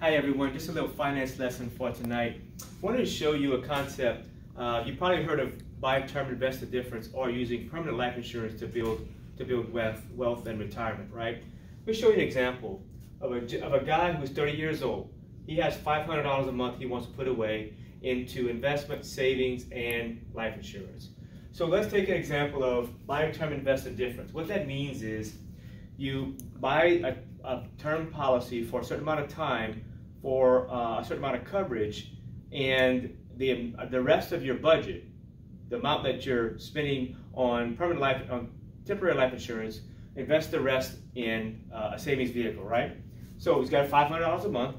Hi everyone, just a little finance lesson for tonight. I wanted to show you a concept. You probably heard of buy term invest the difference, or using permanent life insurance to build wealth and retirement, right? Let me show you an example of a guy who's 30 years old. He has $500 a month he wants to put away into investment, savings, and life insurance. So let's take an example of buy term invest the difference. What that means is you buy a term policy for a certain amount of time for a certain amount of coverage, and the rest of your budget, the amount that you're spending on temporary life insurance, invest the rest in a savings vehicle, right? So he's got $500 a month.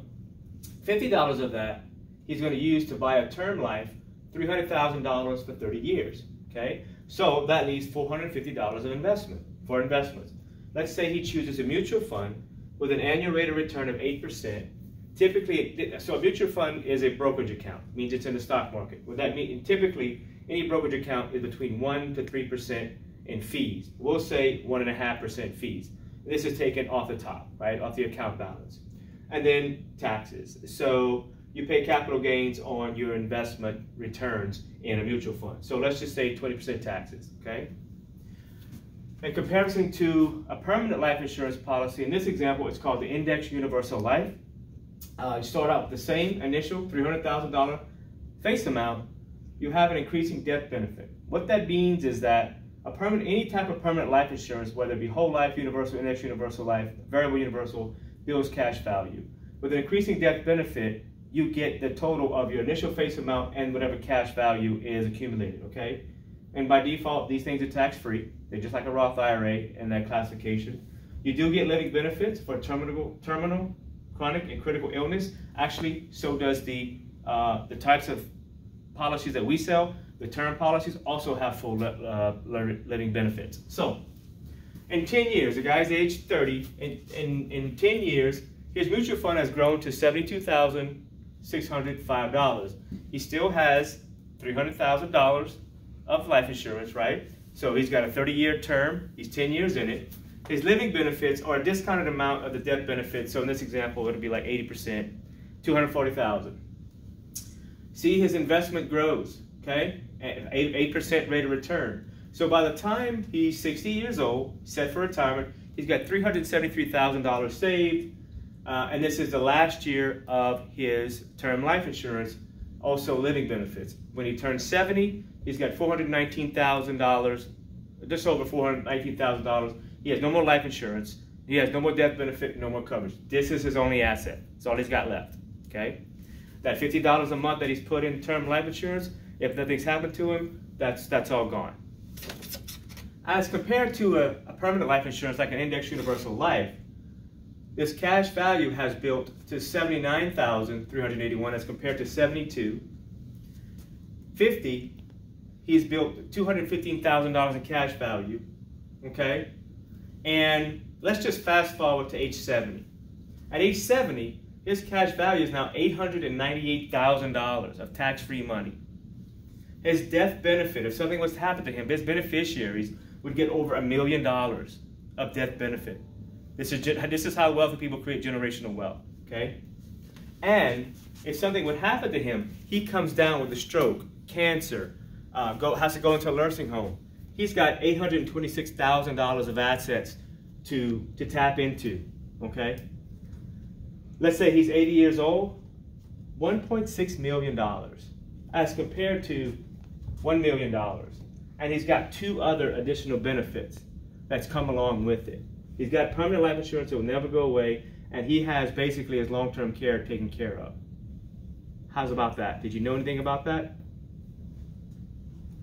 $50 of that he's going to use to buy a term life, $300,000 for 30 years. Okay, so that leaves $450 of investments. Let's say he chooses a mutual fund with an annual rate of return of 8%. Typically, so a mutual fund is a brokerage account, means it's in the stock market. What that means, typically, any brokerage account is between 1 to 3% in fees. We'll say 1.5% fees. This is taken off the top, right, off the account balance. And then taxes. So you pay capital gains on your investment returns in a mutual fund. So let's just say 20% taxes, okay? In comparison to a permanent life insurance policy, in this example, it's called the Index Universal Life. You start out with the same initial $300,000 face amount. You have an increasing death benefit. What that means is that any type of permanent life insurance, whether it be whole life, universal, index universal life, variable universal, builds cash value. With an increasing death benefit, you get the total of your initial face amount and whatever cash value is accumulated, okay? And by default, these things are tax-free. They're just like a Roth IRA in that classification. You do get living benefits for terminal, chronic, and critical illness. Actually, so does the types of policies that we sell. The term policies also have full living benefits. So, in 10 years, the guy's age 30, in 10 years, his mutual fund has grown to $72,605. He still has $300,000 of life insurance, right? So he's got a 30-year term. He's 10 years in it. His living benefits are a discounted amount of the death benefits. So in this example, it'll be like 80%, $240,000. See, his investment grows, okay? 8% rate of return. So by the time he's 60 years old, set for retirement, he's got $373,000 saved. And this is the last year of his term life insurance, also living benefits. When he turns 70, he's got $419,000, just over $419,000. He has no more life insurance. He has no more death benefit, no more coverage. This is his only asset. It's all he's got left, okay? That $50 a month that he's put in term life insurance, if nothing's happened to him, that's all gone. As compared to a permanent life insurance like an Index Universal Life, this cash value has built to $79,381 as compared to $72,000. $50,000, he's built $215,000 in cash value, okay? And let's just fast forward to age 70. At age 70, his cash value is now $898,000 of tax-free money. His death benefit, if something was to happen to him, his beneficiaries would get over $1 million of death benefit. This is how wealthy people create generational wealth, okay? And if something would happen to him, he comes down with a stroke, cancer, has to go into a nursing home. He's got $826,000 of assets to tap into, okay? Let's say he's 80 years old, $1.6 million as compared to $1 million. And he's got 2 other additional benefits that's come along with it. He's got permanent life insurance that will never go away, and he has basically his long-term care taken care of. How's about that? Did you know anything about that?